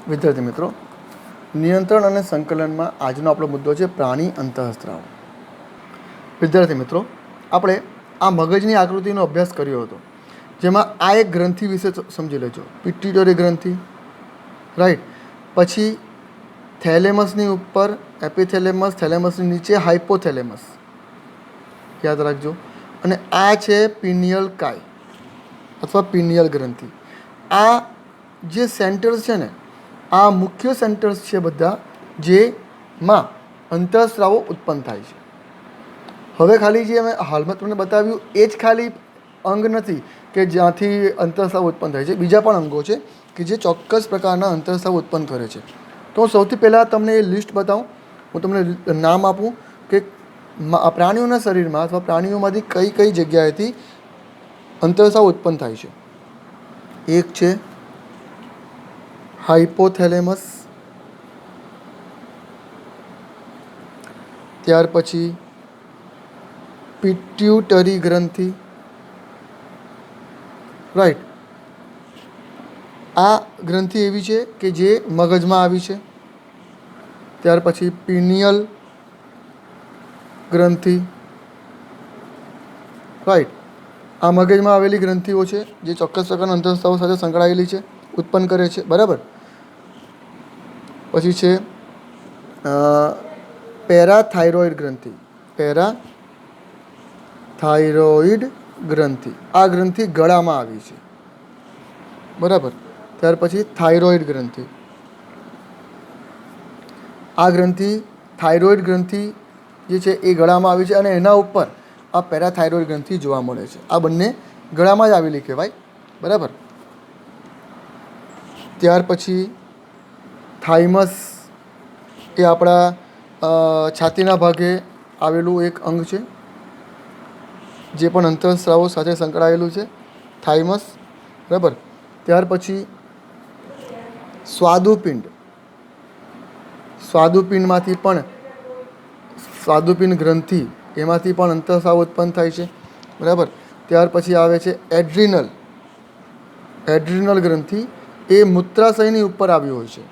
વિદ્યાર્થી મિત્રો, નિયંત્રણ અને સંકલનમાં આજનો આપણો મુદ્દો છે પ્રાણી અંતઃસ્ત્રાવ. વિદ્યાર્થી મિત્રો, આપણે આ મગજની આકૃતિનો અભ્યાસ કર્યો હતો, જેમાં આ એક ગ્રંથિ વિશે સમજી લેજો. પિટ્યુટરી ગ્રંથિ, રાઈટ. પછી થેલેમસની ઉપર એપિથેલેમસ, થેલેમસની નીચે હાઇપોથેલેમસ, યાદ રાખજો. અને આ છે પિનિયલ કાય અથવા પિનિયલ ગ્રંથિ. આ જે સેન્ટર્સ છે ને, આ મુખ્ય સેન્ટર્સ છે બધા, જેમાં અંતઃસ્રાવો ઉત્પન્ન થાય છે. હવે ખાલી જે અમે હાલમાં તમને બતાવ્યું એ જ ખાલી અંગ નથી કે જ્યાંથી અંતઃસ્રાવ ઉત્પન્ન થાય છે. બીજા પણ અંગો છે કે જે ચોક્કસ પ્રકારના અંતઃસ્રાવ ઉત્પન્ન કરે છે. તો સૌથી પહેલાં તમને એ લિસ્ટ બતાવું, હું તમને નામ આપું કે પ્રાણીઓના શરીરમાં અથવા પ્રાણીઓમાંથી કઈ કઈ જગ્યાએથી અંતઃસ્રાવ ઉત્પન્ન થાય છે. એક છે હાઇપોથેલેમસ, ત્યાર પછી પિટ્યુટરી ગ્રંથિ, રાઈટ. આ ગ્રંથિ એવી છે કે જે મગજમાં આવી છે. ત્યાર પછી પિનિયલ ગ્રંથિ, રાઈટ. આ મગજમાં આવેલી ગ્રંથિઓ છે જે ચોક્કસ પ્રકારના અંતઃસ્રાવો સાથે સંકળાયેલી છે, ઉત્પન્ન કરે છે, બરાબર. પછી છે પેરાથાઇરોઇડ ગ્રંથિ. પેરાથાઇરોઇડ ગ્રંથિ, આ ગ્રંથિ ગળામાં આવી છે, બરાબર. ત્યાર પછી થાઇરોઇડ ગ્રંથિ. આ ગ્રંથિ થાઇરોઇડ ગ્રંથિ જે છે એ ગળામાં આવી છે અને એના ઉપર આ પેરાથાઇરોઇડ ગ્રંથિ જોવા મળે છે. આ બંને ગળામાં જ આવેલી કહેવાય, બરાબર. ત્યાર પછી થાઇમસ, એ આપણા છાતીના ભાગે આવેલું એક અંગ છે જે પણ અંતઃસ્રાવો સાથે સંકળાયેલું છે, થાઇમસ, બરાબર. ત્યાર પછી સ્વાદુપિંડ. સ્વાદુપિંડમાંથી પણ સ્વાદુપિંડ ગ્રંથિ, એમાંથી પણ અંતઃસ્રાવ ઉત્પન્ન થાય છે, બરાબર. ત્યાર પછી આવે છે એડ્રિનલ. એડ્રિનલ ગ્રંથિ એ મૂત્રાશયની ઉપર આવી હોય છે.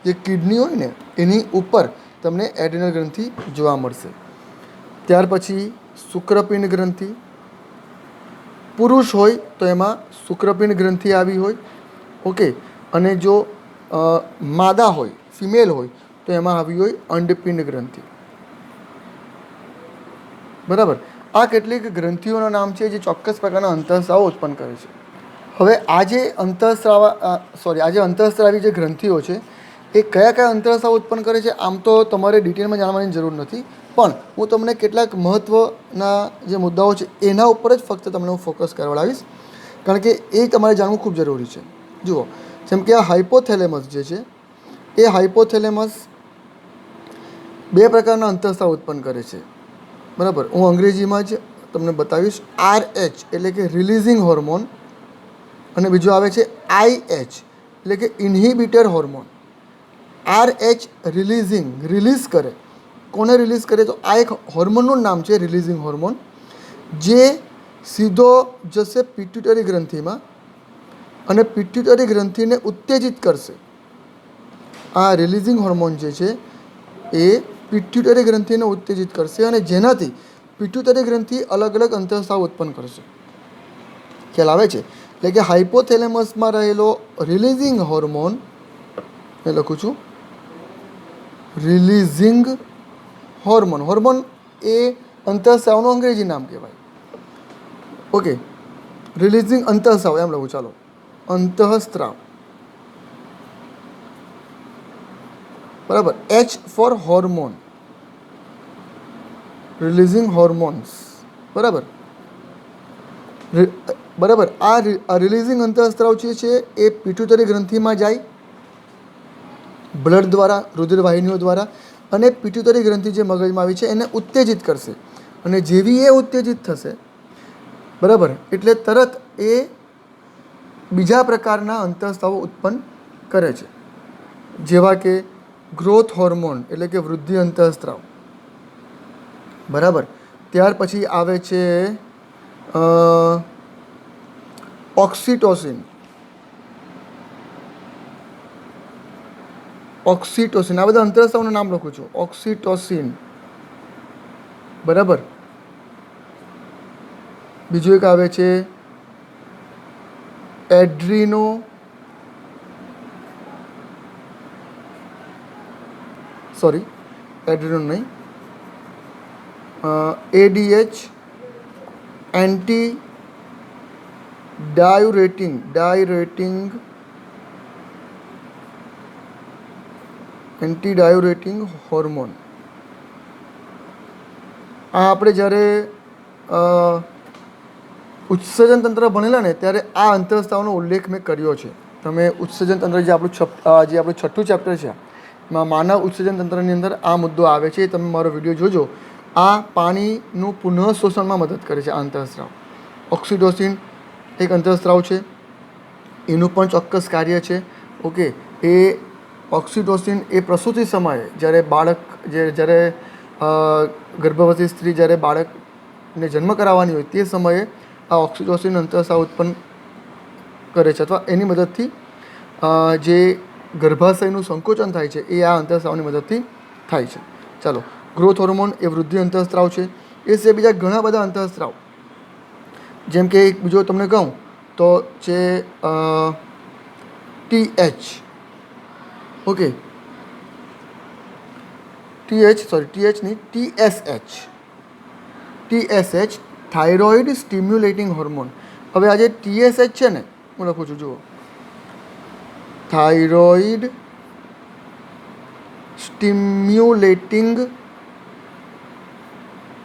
જે કિડની હોય ને એની ઉપર તમને એડ્રિનલ ગ્રંથિ જોવા મળશે. ત્યાર પછી શુક્રપિંડ ગ્રંથિ. પુરુષ હોય તો એમાં શુક્રપિંડ ગ્રંથિ આવી હોય, ઓકે. અને જો માદા હોય, ફિમેલ હોય, તો એમાં આવી હોય અંડપિંડ ગ્રંથિ, બરાબર. આ કેટલીક ગ્રંથિઓના નામ છે જે ચોક્કસ પ્રકારના અંતઃસ્રાવો ઉત્પન્ન કરે છે. હવે આ જે અંતઃસ્રાવી જે ગ્રંથિઓ છે એ કયા કયા અંતઃસ્રાવ ઉત્પન્ન કરે છે, આમ તો તમારે ડિટેલમાં જાણવાની જરૂર નથી, પણ હું તમને કેટલાક મહત્ત્વના જે મુદ્દાઓ છે એના ઉપર જ ફક્ત તમને હું ફોકસ કરાવડાવીશ, કારણ કે એ તમારે જાણવું ખૂબ જરૂરી છે. જુઓ, જેમ કે આ હાઇપોથેલેમસ જે છે, એ હાઇપોથેલેમસ બે પ્રકારના અંતઃસ્રાવ ઉત્પન્ન કરે છે, બરાબર. હું અંગ્રેજીમાં જ તમને બતાવીશ. RH એટલે કે રિલીઝિંગ હોર્મોન, અને બીજું આવે છે IH એટલે કે ઇન્હિબિટર હોર્મોન. RH રિલીઝિંગ, રિલીઝ કરે. કોને રિલીઝ કરે? તો આ એક હોર્મોનનું નામ છે રિલીઝિંગ હોર્મોન, જે સીધો જશે પિટ્યુટરી ગ્રંથિમાં અને પિટ્યુટરી ગ્રંથિને ઉત્તેજિત કરશે. આ રિલીઝિંગ હોર્મોન જે છે એ પિટ્યુટરી ગ્રંથિને ઉત્તેજિત કરશે અને જેનાથી પિટ્યુટરી ગ્રંથિ અલગ અલગ અંતઃસ્રાવ ઉત્પન્ન કરશે. ખ્યાલ આવે છે? એટલે કે હાઇપોથેલેમસમાં રહેલો રિલીઝિંગ હોર્મોન, એ લખું છું, રિલીઝિંગ હોર્મોન. હોર્મોન એ અંતઃસ્રાવનું અંગ્રેજી નામ કહેવાય, ઓકે. રિલીઝિંગ અંતઃસ્રાવ એમ લખું, ચાલો, અંતઃસ્રાવ, બરાબર. H for hormone, releasing hormones, બરાબર. બરાબર. આ રિલીઝિંગ અંતઃસ્રાવ જે છે એ પિટ્યુટરી ગ્રંથિમાં જાય બ્લડ દ્વારા, રુધિર વાહિનીઓ દ્વારા, અને પિટ્યુટરી ગ્રંથિ જે મગજમાં આવી છે એને ઉત્તેજિત કરશે. અને જેવી એ ઉત્તેજિત થશે, બરાબર, એટલે તરત એ બીજા પ્રકારના અંતઃસ્રાવો ઉત્પન્ન કરે છે, જેવા કે ગ્રોથ હોર્મોન એટલે કે વૃદ્ધિ અંતઃસ્રાવ, બરાબર. ત્યાર પછી આવે છે ઓક્સિટોસિન. ઓક્સિટોસિન, આ બધા અંતરસ્ત્રાવનું નામ લખું છું. ઓક્સિટોસિન, બરાબર. બીજું એક આવે છે એડ્રીનો એડ્રીનો નહીં, ADH, એન્ટી ડાયુરેટિંગ હોર્મોન. આ આપણે જ્યારે ઉત્સર્જન તંત્ર ભણેલા ને ત્યારે આ અંતરસ્ત્રાવનો ઉલ્લેખ મેં કર્યો છે. તમે ઉત્સર્જન તંત્ર જે આપણું છઠ્ઠું ચેપ્ટર છે એમાં માનવ ઉત્સર્જન તંત્રની અંદર આ મુદ્દો આવે છે. તમે મારો વિડીયો જોજો. આ પાણીનું પુનઃશોષણમાં મદદ કરે છે આ અંતરસ્ત્રાવ. ઓક્સિટોસિન એક અંતરસ્ત્રાવ છે, એનું પણ ચોક્કસ કાર્ય છે. ઓકે, એ ઓક્સિટોસિન એ પ્રસૂતિ સમયે જ્યારે ગર્ભવતી સ્ત્રી જ્યારે બાળકને જન્મ કરાવવાની હોય તે સમયે આ ઓક્સિટોસિન અંતરસ્ત્રાવ ઉત્પન્ન કરે છે, અથવા એની મદદથી જે ગર્ભાશયનું સંકોચન થાય છે એ આ અંતરસ્ત્રાવની મદદથી થાય છે. ચાલો, ગ્રોથ હોર્મોન એ વૃદ્ધિ અંતરસ્ત્રાવ છે. એ સિવાય બીજા ઘણા બધા અંતરસ્ત્રાવ, જેમ કે એક બીજો તમને કહું તો છે TH. ઓકે, TH નહીં, TSH, થાઇરોઇડ સ્ટિમ્યુલેટિંગ હોર્મોન. હવે આ જે TSH છે ને, હું લખું છું, જુઓ, થાઇરોઇડ સ્ટિમ્યુલેટિંગ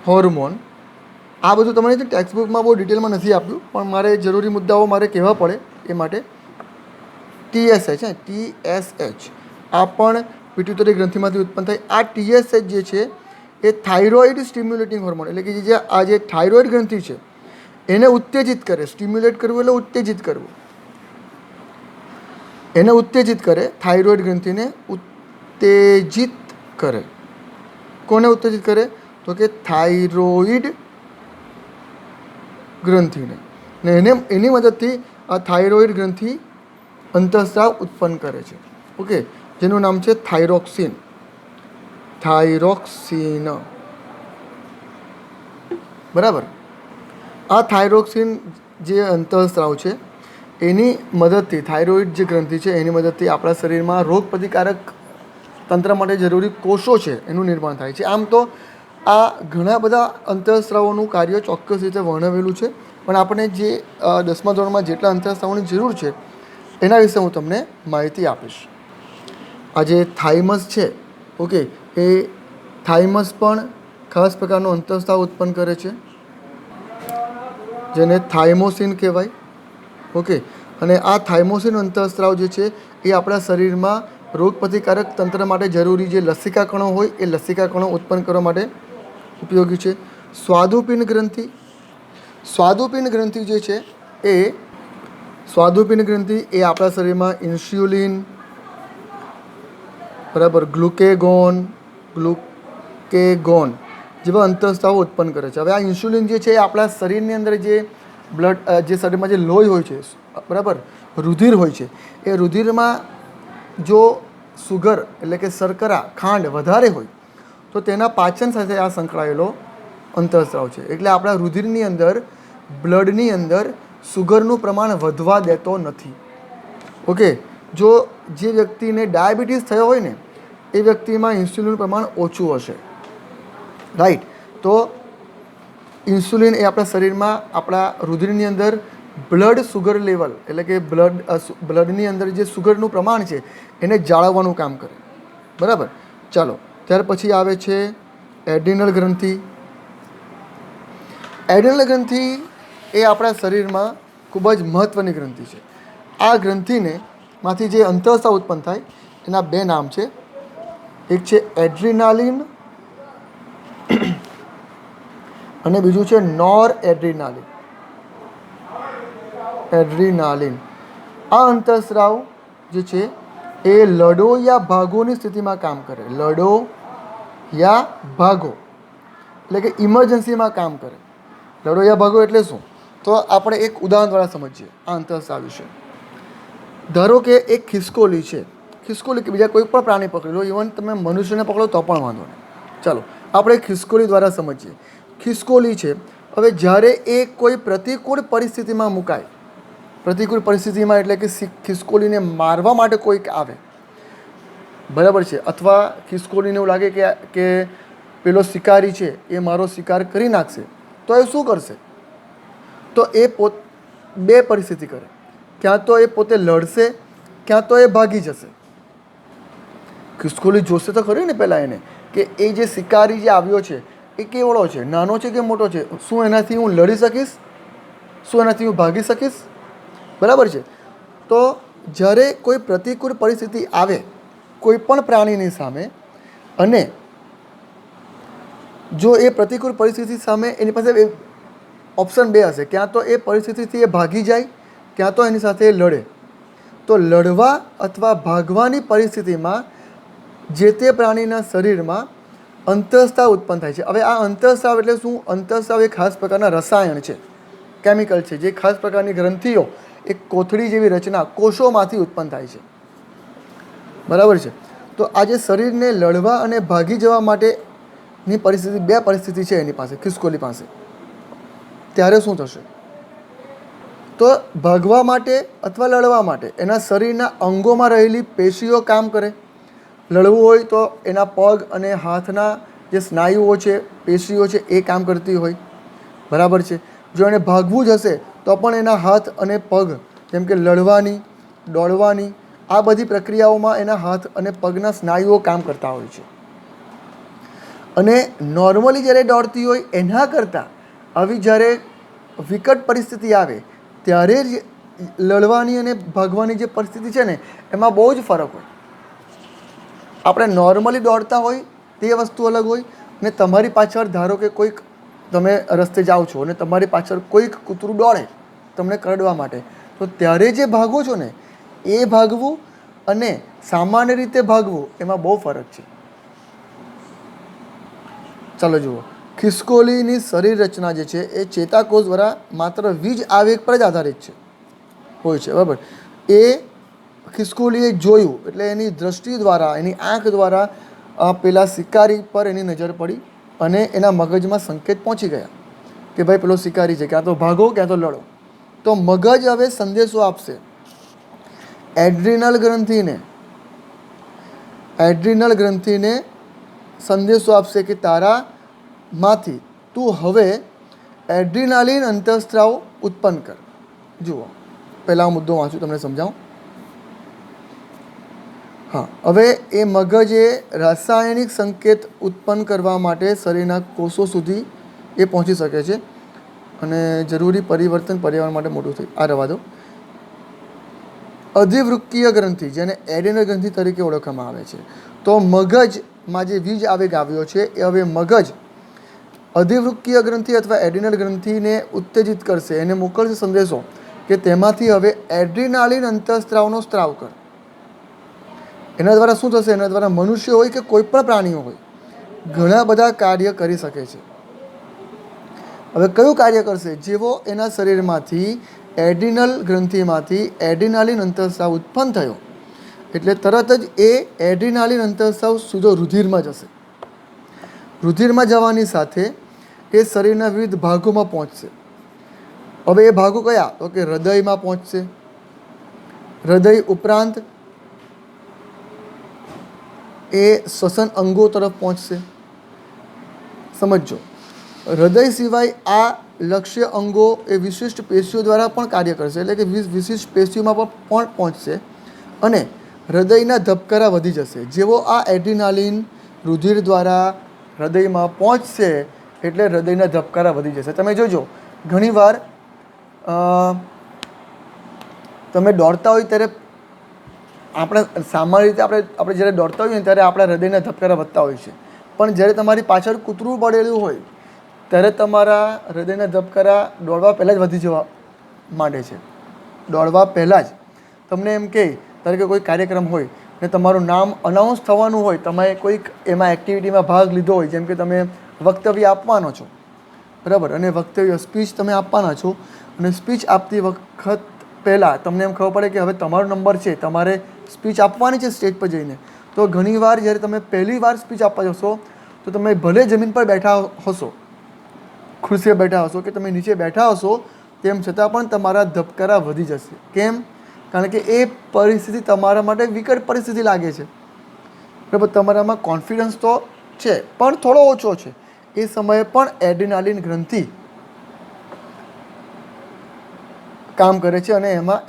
હોર્મોન. આ બધું તમારે ટેક્સ્ટ બુકમાં બહુ ડિટેલમાં નથી આપ્યું, પણ મારે જરૂરી મુદ્દાઓ મારે કહેવા પડે એ માટે TSH, આ પણ પિટ્યુટરી ગ્રંથિમાંથી ઉત્પન્ન થાય. આ TSH જે છે એ થાઇરોઇડ સ્ટિમ્યુલેટિંગ હોર્મોન, એટલે કે આ જે થાઇરોઇડ ગ્રંથિ છે એને ઉત્તેજિત કરે. સ્ટિમ્યુલેટ કરવું એટલે ઉત્તેજિત કરવું, એને ઉત્તેજિત કરે. થાઇરોઇડ ગ્રંથિને ઉત્તેજિત કરે. કોને ઉત્તેજિત કરે? તો કે થાઇરોઇડ ગ્રંથિને. ને એની મદદથી આ થાઇરોઇડ ગ્રંથિ અંતઃસ્રાવ ઉત્પન્ન કરે છે. ઓકે, જેનું નામ છે થાઇરોક્સિન. બરાબર. આ થાઇરોક્સિન જે અંતઃસ્રાવ છે એની મદદથી, થાઇરોઇડ જે ગ્રંથિ છે એની મદદથી આપણા શરીરમાં રોગ પ્રતિકારક તંત્ર માટે જરૂરી કોષો છે એનું નિર્માણ થાય છે. આમ તો આ ઘણા બધા અંતઃસ્રાવોનું કાર્ય ચોક્કસ રીતે વર્ણવેલું છે, પણ આપણે જે 10મા ધોરણમાં જેટલા અંતઃસ્રાવોની જરૂર છે એના વિશે હું તમને માહિતી આપીશ. આ જે થાઇમસ છે, ઓકે, એ થાઇમસ પણ ખાસ પ્રકારનો અંતઃસ્રાવ ઉત્પન્ન કરે છે જેને થાઇમોસિન કહેવાય. ઓકે, અને આ થાઇમોસિન અંતઃસ્રાવ જે છે એ આપણા શરીરમાં રોગ પ્રતિકારક તંત્ર માટે જરૂરી જે લસિકા કણો હોય એ લસિકા કણો ઉત્પન્ન કરવા માટે ઉપયોગી છે. સ્વાદુપિંડ ગ્રંથિ જે છે એ સ્વાદુપિંડ ગ્રંથિ એ આપણા શરીરમાં ઇન્સ્યુલિન, બરાબર, ગ્લુકેગોન જેવા અંતઃસ્રાવો ઉત્પન્ન કરે છે. હવે આ ઇન્સ્યુલિન જે છે એ આપણા શરીરની અંદર જે શરીરમાં જે લોહી હોય છે, બરાબર, રુધિર હોય છે, એ રુધિરમાં જો સુગર એટલે કે શર્કરા, ખાંડ વધારે હોય તો તેના પાચન સાથે આ સંકળાયેલો અંતઃસ્રાવ છે. એટલે આપણા રુધિરની અંદર, બ્લડની અંદર સુગરનું પ્રમાણ વધવા દેતો નથી. ઓકે, જો જે વ્યક્તિને ડાયાબિટીસ થયો હોય ને એ વ્યક્તિમાં ઇન્સ્યુલિનનું પ્રમાણ ઓછું હશે, રાઈટ. તો ઇન્સ્યુલિન એ આપણા શરીરમાં, આપણા રુધિરની અંદર બ્લડ સુગર લેવલ એટલે કે બ્લડની અંદર જે સુગરનું પ્રમાણ છે એને જાળવવાનું કામ કરે. બરાબર. ચાલો, ત્યાર પછી આવે છે એડ્રિનલ ગ્રંથિ. એડ્રિનલ ગ્રંથિ એ આપણા શરીરમાં ખૂબ જ મહત્ત્વની ગ્રંથિ છે. આ ગ્રંથિને માંથી જે અંતઃસ્રાવ ઉત્પન્ન થાય એના બે નામ છે. એક છે એડ્રિનાલિન અને બીજું છે નોર એડ્રિનાલિન. આ અંતઃસ્રાવ જે છે એ લડો યા ભાગોની સ્થિતિમાં કામ કરે. લડો યા ભાગો એટલે કે ઇમરજન્સીમાં કામ કરે. લડો યા ભાગો એટલે શું? તો આપણે એક ઉદાહરણ દ્વારા સમજીએ આ અંતઃસ્રાવ વિશે. ધારો કે એક ખિસકોલી છે, ખિસકોલી કે બીજા કોઈ પણ પ્રાણી પકડી લો, ઇવન તમે મનુષ્યને પકડો તો પણ વાંધો નહીં. ચાલો આપણે ખિસકોલી દ્વારા સમજીએ. ખિસકોલી છે, હવે જ્યારે એ કોઈ પ્રતિકૂળ પરિસ્થિતિમાં મુકાય, પ્રતિકૂળ પરિસ્થિતિમાં એટલે કે ખિસકોલીને મારવા માટે કોઈક આવે, બરાબર છે, અથવા ખિસકોલીને એવું લાગે કે પેલો શિકારી છે એ મારો શિકાર કરી નાખશે, તો એ શું કરશે? તો એ બે પરિસ્થિતિ કરે. ક્યાં તો એ પોતે લડશે, ક્યાં તો એ ભાગી જશે. ખિસકોલી જોશે તો ખરી ને પહેલાં એને કે એ જે શિકારી જે આવ્યો છે એ કેવડો છે, નાનો છે કે મોટો છે, શું એનાથી હું લડી શકીશ, શું એનાથી હું ભાગી શકીશ, બરાબર છે. તો જ્યારે કોઈ પ્રતિકૂળ પરિસ્થિતિ આવે કોઈ પણ પ્રાણીની સામે, અને જો એ પ્રતિકૂળ પરિસ્થિતિ સામે એની પાસે ઓપ્શન બે હશે, ક્યાં તો એ પરિસ્થિતિથી એ ભાગી જાય, ક્યાં તો એની સાથે એ લડે. તો લડવા અથવા ભાગવાની પરિસ્થિતિમાં જે તે પ્રાણીના શરીરમાં અંતઃસ્ત્રાવ ઉત્પન્ન થાય છે. હવે આ અંતઃસ્ત્રાવ એટલે શું? અંતઃસ્ત્રાવ એ ખાસ પ્રકારના રસાયણ છે, કેમિકલ છે, જે ખાસ પ્રકારની ગ્રંથિઓ, એક કોથળી જેવી રચના કોષોમાંથી ઉત્પન્ન થાય છે, બરાબર છે. તો આ જે શરીરને લડવા અને ભાગી જવા માટેની પરિસ્થિતિ, બે પરિસ્થિતિ છે એની પાસે, ખિસકોલી પાસે. ત્યારે શું થશે? તો ભાગવા માટે અથવા લડવા માટે એના શરીરના અંગોમાં રહેલી પેશીઓ કામ કરે. લડવું હોય તો એના પગ અને હાથના જે સ્નાયુઓ છે, પેશીઓ છે, એ કામ કરતી હોય, બરાબર છે. જો એને ભાગવું જ હશે તો પણ એના હાથ અને પગ, જેમ કે લડવાની, દોડવાની, આ બધી પ્રક્રિયાઓમાં એના હાથ અને પગના સ્નાયુઓ કામ કરતા હોય છે. અને નોર્મલી જ્યારે દોડતી હોય એના કરતાં આવી જ્યારે વિકટ પરિસ્થિતિ આવે ત્યારે જ લડવાની અને ભાગવાની જે પરિસ્થિતિ છે ને એમાં બહુ જ ફરક હોય. આપણે નોર્મલી દોડતા હોય તે વસ્તુ અલગ હોય, ને તમારી પાછળ ધારો કે કોઈક, તમે રસ્તે જાઓ છો અને તમારી પાછળ કોઈક કૂતરું દોડે તમને કરડવા માટે, તો ત્યારે જે ભાગો છો ને એ ભાગવું અને સામાન્ય રીતે ભાગવું એમાં બહુ ફરક છે. ચાલો જુઓ, ખિસકોલીની શરીર રચના જે છે એ ચેતાકોષ દ્વારા માત્ર વીજ આવેગ પર જ આધારિત છે હોય છે, બરાબર. એ ખિસકોલીએ જોયું એટલે એની દૃષ્ટિ દ્વારા, એની આંખ દ્વારા પેલા શિકારી પર એની નજર પડી અને એના મગજમાં સંકેત પહોંચી ગયા કે ભાઈ પેલો શિકારી છે, ક્યાં તો ભાગો ક્યાં તો લડો. તો મગજ હવે સંદેશો આપશે એડ્રિનલ ગ્રંથિને સંદેશો આપશે કે તારામાંથી તું હવે એડ્રિનાલિન અંતઃસ્ત્રાવ ઉત્પન્ન કર. જુઓ, પહેલાં મુદ્દો વાંચું તમને સમજાવું. હા, હવે એ મગજે રાસાયણિક સંકેત ઉત્પન્ન કરવા માટે શરીરના કોષો સુધી એ પહોંચી શકે છે અને જરૂરી પરિવર્તન પર્યાવરણ માટે મોટું થઈ. આ રવા દો. અધિવૃક્કીય ગ્રંથિ, જેને એડેનલ ગ્રંથિ તરીકે ઓળખવામાં આવે છે. તો મગજમાં જે વીજ આવેગ આવ્યો છે એ હવે મગજ અધિવૃક્કીય ગ્રંથિ અથવા એડેનલ ગ્રંથિને ઉત્તેજિત કરશે, એને મોકલશે સંદેશો કે તેમાંથી હવે એડ્રિનાલિન અંતઃસ્ત્રાવનો સ્ત્રાવ કર. એના દ્વારા શું થશે? એના દ્વારા મનુષ્ય હોય કે કોઈ પણ પ્રાણીઓ હોય ઘણા બધા કાર્ય કરી શકે છે. હવે કયું કાર્ય કરશે? જેવો એના શરીરમાંથી એડ્રિનલ ગ્રંથિમાંથી એડ્રિનાલિન અંતઃસ્ત્રાવ ઉત્પન્ન થયો એટલે તરત જ એ એડ્રિનાલિન અંતઃસ્ત્રાવ સીધો રુધિરમાં જશે. રુધિરમાં જવાની સાથે એ શરીરના વિવિધ ભાગોમાં પહોંચશે. હવે એ ભાગો કયા? તો કે હૃદયમાં પહોંચશે. હૃદય ઉપરાંત એ શ્વસન અંગો તરફ પહોંચશે. સમજો, હૃદય સિવાય આ લક્ષ્ય અંગો એ વિશિષ્ટ પેશીઓ દ્વારા પણ કાર્ય કરશે, એટલે કે વિશિષ્ટ પેશીઓમાં પણ પહોંચશે અને હૃદયના ધબકારા વધી જશે. જેવો આ એડ્રિનાલિન રુધિર દ્વારા હૃદયમાં પહોંચશે એટલે હૃદયના ધબકારા વધી જશે. તમે જોજો, ઘણીવાર તમે દોડતા હોય ત્યારે આપણે સામાન્ય રીતે આપણે જ્યારે દોડતા હોઈએ ને ત્યારે આપણા હૃદયના ધબકારા વધતા હોય છે, પણ જ્યારે તમારી પાછળ કૂતરું પડેલું હોય ત્યારે તમારા હૃદયના ધબકારા દોડવા પહેલાં જ વધી જવા માંડે છે. દોડવા પહેલાં જ તમને એમ કહે, ધારો કે કોઈ કાર્યક્રમ હોય ને તમારું નામ અનાઉન્સ થવાનું હોય, તમે કોઈક એમાં એક્ટિવિટીમાં ભાગ લીધો હોય, જેમ કે તમે વક્તવ્ય આપવાનો છો, બરાબર, અને વક્તવ્ય સ્પીચ તમે આપવાના છો અને સ્પીચ આપતી વખત પહેલાં તમને એમ ખબર પડે કે હવે તમારો નંબર છે, તમારે સ્પીચ આપવાની છે સ્ટેજ પર જઈને, તો ઘણીવાર જ્યારે તમે પહેલી વાર સ્પીચ આપવા જશો તો તમે ભલે જમીન પર બેઠા હશો, ખુરશીએ બેઠા હશો કે તમે નીચે બેઠા હશો, તેમ છતાં પણ તમારા ધબકારા વધી જશે. કેમ? કારણ કે એ પરિસ્થિતિ તમારા માટે વિકટ પરિસ્થિતિ લાગે છે. બરાબર, તમારામાં કોન્ફિડન્સ તો છે પણ થોડો ઓછો છે. એ સમયે પણ એડ્રીનાલિન ગ્રંથિ કામ કરે છે અને એમાં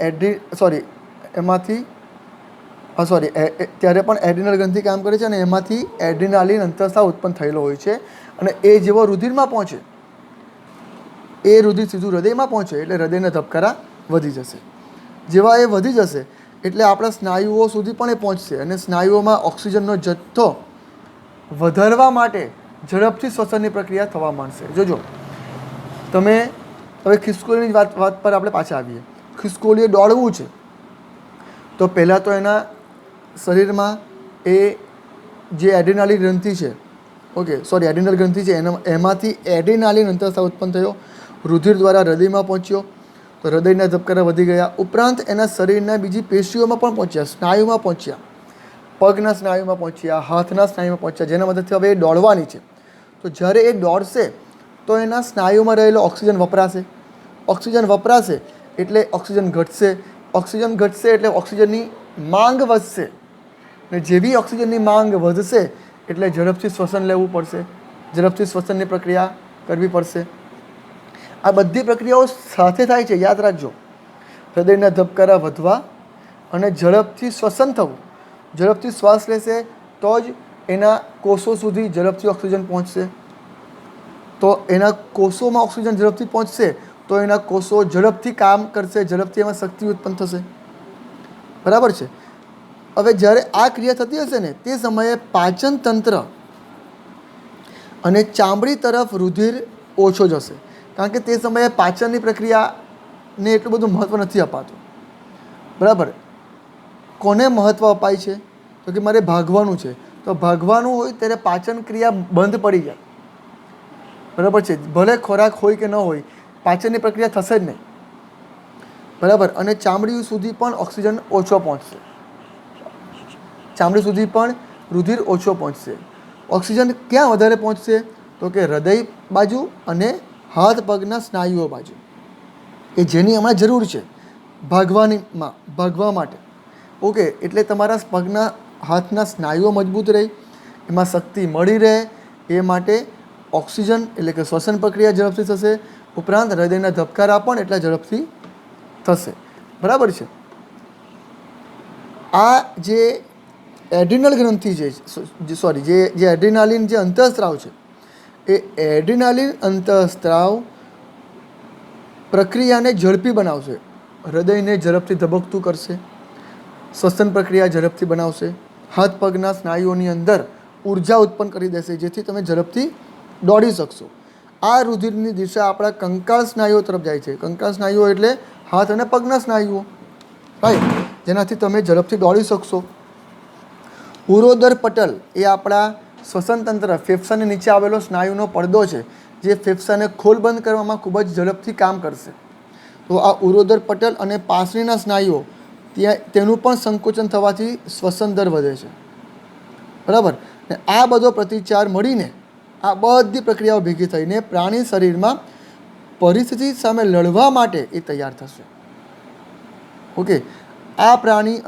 ત્યારે પણ એડ્રીનલ ગ્રંથિ કામ કરે છે અને એમાંથી એડ્રીનાલિન અંતઃસ્રાવ ઉત્પન્ન થયેલો હોય છે. અને એ જેવો રુધિરમાં પહોંચે, એ રુધિર સીધું હૃદયમાં પહોંચે એટલે હૃદયના ધબકારા વધી જશે. જેવા એ વધી જશે એટલે આપણા સ્નાયુઓ સુધી પણ એ પહોંચશે અને સ્નાયુઓમાં ઓક્સિજનનો જથ્થો વધારવા માટે ઝડપથી શ્વસનની પ્રક્રિયા થવા માંડશે. જોજો તમે હવે ખિસકોલીની વાત પર આપણે પાછા આવીએ. ખિસકોલીએ દોડવું છે તો પહેલાં તો એના શરીરમાં એ જે એડ્રીનાલિન ગ્રંથિ છે, એડ્રીનલ ગ્રંથિ છે એમાંથી એડ્રીનાલિન અંતઃસ્રાવ ઉત્પન્ન થયો, રુધિર દ્વારા હૃદયમાં પહોંચ્યો તો હૃદયના ધબકારા વધી ગયા. ઉપરાંત એના શરીરના બીજી પેશીઓમાં પણ પહોંચ્યા, સ્નાયુમાં પહોંચ્યા, પગના સ્નાયુમાં પહોંચ્યા, હાથના સ્નાયુમાં પહોંચ્યા, જેના મદદથી હવે એ દોડવાની છે. તો જ્યારે એ દોડશે તો એના સ્નાયુમાં રહેલો ઓક્સિજન વપરાશે. ઓક્સિજન વપરાશે એટલે ઓક્સિજન ઘટશે. ઓક્સિજન ઘટશે એટલે ઓક્સિજનની માંગ વધશે ને જેવી ઓક્સિજનની માંગ વધશે એટલે ઝડપથી શ્વસન લેવું પડશે, ઝડપથી શ્વસનની પ્રક્રિયા કરવી પડશે. આ બધી પ્રક્રિયાઓ સાથે થાય છે, યાદ રાખજો. હૃદયના ધબકારા વધવા અને ઝડપથી શ્વસન થવું. ઝડપથી શ્વાસ લેશે તો જ એના કોષો સુધી ઝડપથી ઓક્સિજન પહોંચશે. તો એના કોષોમાં ઓક્સિજન ઝડપથી પહોંચશે તો એના કોષો ઝડપથી કામ કરશે, ઝડપથી એમાં શક્તિ ઉત્પન્ન થશે. બરાબર છે. હવે જ્યારે આ ક્રિયા થતી હશે ને તે સમયે પાચન તંત્ર અને ચામડી તરફ રુધિર ઓછો જશે. કારણ કે તે સમયે પાચનની પ્રક્રિયાને એટલું બધું મહત્ત્વ નથી અપાતું. બરાબર. કોને મહત્ત્વ અપાય છે? તો કે મારે ભાગવાનું છે, તો ભાગવાનું હોય ત્યારે પાચન ક્રિયા બંધ પડી જાય. બરાબર છે. ભલે ખોરાક હોય કે ન હોય, પાચનની પ્રક્રિયા થશે જ નહીં. બરાબર. અને ચામડી સુધી પણ ઓક્સિજન ઓછો પહોંચશે, ચામડી સુધી પણ રુધિર ઓછો પહોંચશે. ઓક્સિજન ક્યાં વધારે પહોંચશે? તો કે હૃદય બાજુ અને હાથ પગના સ્નાયુઓ બાજુ, કે જેની હમણાં જરૂર છે ભાગવા માટે. એટલે તમારા પગના હાથના સ્નાયુઓ મજબૂત રહે, એમાં શક્તિ મળી રહે એ માટે ઓક્સિજન એટલે કે શ્વસન પ્રક્રિયા ઝડપથી થશે. ઉપરાંત હૃદયના ધબકારા પણ એટલા ઝડપથી થશે. બરાબર છે. આ જે એડ્રીનલ ગ્રંથિ છે, જે એડ્રીનાલિન જે અંતઃસ્રાવ છે, એ એડ્રીનાલિન અંતઃસ્રાવ પ્રક્રિયાને ઝડપી બનાવશે, હૃદયને ઝડપથી ધબકતું કરશે, શ્વસન પ્રક્રિયા ઝડપથી બનાવશે, હાથ પગના સ્નાયુઓની અંદર ઉર્જા ઉત્પન્ન કરી દેશે જેથી તમે ઝડપથી દોડી શકશો. આ રુધિરની દિશા આપણા કંકાળ સ્નાયુઓ તરફ જાય છે. કંકાળ સ્નાયુઓ એટલે હાથ અને પગના સ્નાયુઓ, રાઈટ, જેનાથી તમે ઝડપથી દોડી શકશો. ઉરોદર પટલ એ આપણા શ્વસન તંત્ર, ફેફસાની નીચે આવેલો સ્નાયુનો પડદો છે જે ફેફસાને ખોલબંધ કરવામાં ખૂબ જ ઝડપથી કામ કરશે. તો આ ઉરોદર પટલ અને પાસળીના સ્નાયુઓ તેનું પણ સંકોચન થવાથી શ્વસન દર વધે છે. બરાબર. ને આ બધો પ્રતિચાર મળીને આ બધી પ્રક્રિયાઓ ભેગી થઈને પ્રાણી શરીરમાં પરિસ્થિતિ સામે લડવા માટે એ તૈયાર થશે. આ પ્રાણી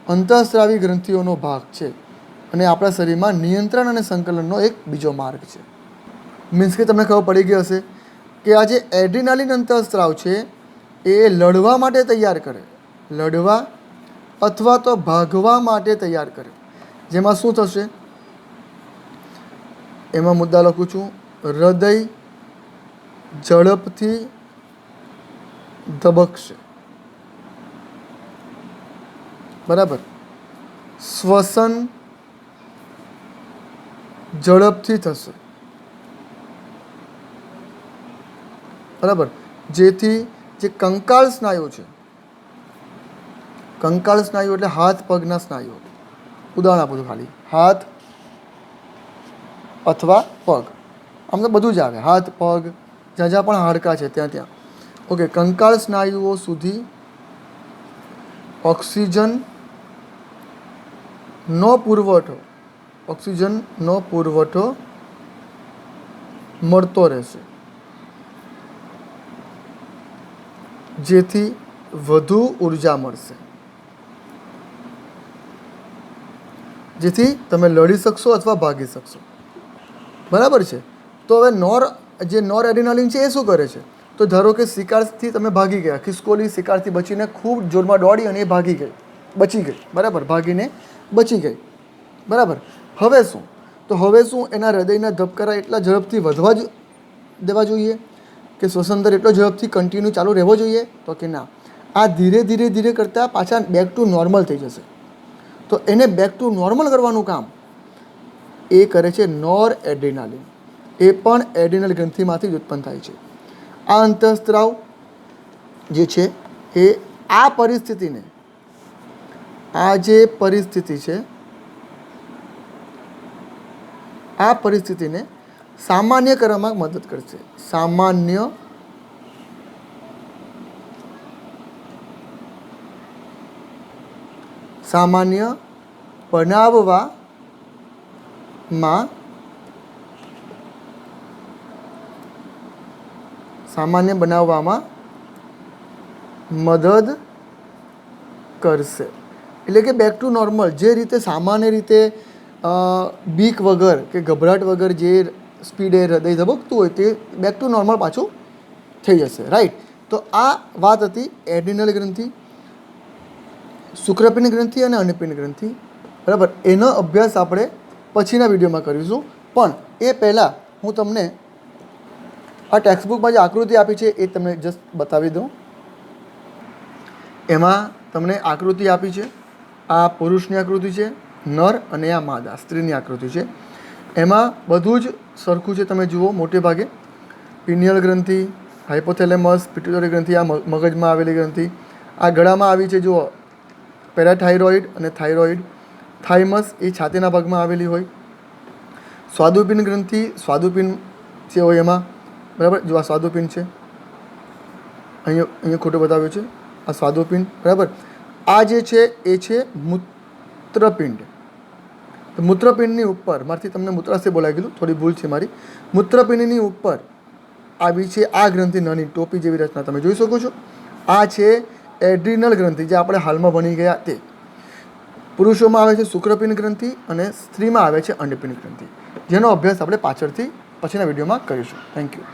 અંતઃસ્રાવી ગ્રંથિઓનો ભાગ છે અને આપણા શરીરમાં નિયંત્રણ અને સંકલનનો એક બીજો માર્ગ છે. મીન્સ કે તમને ખબર પડી ગઈ હશે કે આ જે એડ્રીનાલિન અંતઃસ્રાવ છે એ લડવા માટે તૈયાર કરે, લડવા અથવા તો ભાગવા માટે તૈયાર કરે. જેમાં શું થશે? એમાં મુદ્દા લખું છું. હૃદય ઝડપથી ધબકશે. બરાબર. શ્વસન ઝડપથી થશે. બરાબર. જેથી જે કંકાળ સ્નાયુ છે, કંકાળ સ્નાયુ એટલે હાથ પગના સ્નાયુઓ, ઉદાહરણ આપું છું ખાલી, હાથ અથવા પગ, આમ તો બધું જ આવે, હાથ પગ, જ્યાં જ્યાં પણ હાડકાં છે ત્યાં ત્યાં. કંકાળ સ્નાયુઓ સુધી ઓક્સિજનનો પુરવઠો મળતો રહેશે, જેથી વધુ ઉર્જા મળશે, જેથી તમે લડી શકશો અથવા ભાગી શકશો. બરાબર છે. તો હવે નોર એડ્રેનાલિન છે એ શું કરે છે? તો ધારો કે શિકારથી તમે ભાગી ગયા, ખિસકોલી શિકારથી બચીને ખૂબ જોરમાં દોડી અને એ બચી ગઈ. બરાબર, ભાગીને બચી ગઈ. બરાબર. હવે શું? તો હવે શું એના હૃદયના ધબકારા એટલા ઝડપથી વધવા દેવા જોઈએ કે શ્વસન દર એટલો ઝડપથી કન્ટિન્યુ ચાલુ રહેવો જોઈએ? તો કે ના, આ ધીરે કરતાં પાછા બેક ટુ નોર્મલ થઈ જશે. તો એને બેક ટુ નોર્મલ કરવાનું કામ એ કરે છે નોર એડ્રેનાલિન. એ પણ એડ્રેનલ ગ્રંથિમાંથી જ ઉત્પન્ન થાય છે. આ અંતઃસ્ત્રાવ જે છે એ આ પરિસ્થિતિને સામાન્ય કરવામાં મદદ કરશે. સામાન્ય બનાવવામાં મદદ કરશે. એટલે કે બેક ટુ નોર્મલ, જે રીતે સામાન્ય રીતે બીક વગર કે ગભરાટ વગર જે સ્પીડે હૃદય ધબકતું હોય તે બેક ટુ નોર્મલ પાછું થઈ જશે. રાઈટ. તો આ વાત હતી એડ્રિનલ ગ્રંથિ, શુક્રપિંડ ગ્રંથિ અને અન્નપિંડ ગ્રંથિ. બરાબર. એનો અભ્યાસ આપણે પછીના વિડીયોમાં કરીશું. પણ એ પહેલાં હું તમને આ ટેક્સ્ટબુકમાં જે આકૃતિ આપી છે એ તમને જસ્ટ બતાવી દઉં. એમાં તમને આકૃતિ આપી છે. આ પુરુષની આકૃતિ છે, નર, અને આ માદા સ્ત્રીની આકૃતિ છે. એમાં બધું જ સરખું છે. તમે જુઓ, મોટે ભાગે પિનિયલ ગ્રંથિ, હાઇપોથેલેમસ, પિટ્યુટરી ગ્રંથિ, આ મગજમાં આવેલી ગ્રંથિ, આ ગળામાં આવી છે જુઓ પેરાથાઇરોઇડ અને થાઇરોઇડ. થાઇમસ એ છાતીના ભાગમાં આવેલી હોય. સ્વાદુપિંડ ગ્રંથિ, સ્વાદુપિંડ જે હોય એમાં. બરાબર. જો આ સ્વાદુપિંડ છે, અહીંયા ખોટું બતાવ્યું છે, આ સ્વાદુપિંડ. બરાબર. આ જે છે એ છે મૂત્રપિંડ. તો મૂત્રપિંડની ઉપર, મારાથી તમને મૂત્રાશય બોલાઈ ગયેલું, થોડી ભૂલ છે મારી. મૂત્રપિંડની ઉપર આવી છે આ ગ્રંથિ, નાની ટોપી જેવી રચના તમે જોઈ શકો છો. આ છે એડ્રિનલ ગ્રંથિ, જે આપણે હાલમાં ભણી ગયા તે. પુરુષોમાં આવે છે શુક્રપિંડ ગ્રંથિ અને સ્ત્રીમાં આવે છે અંડપિંડ ગ્રંથિ, જેનો અભ્યાસ આપણે પછીના વિડીયોમાં કરીશું. Thank you.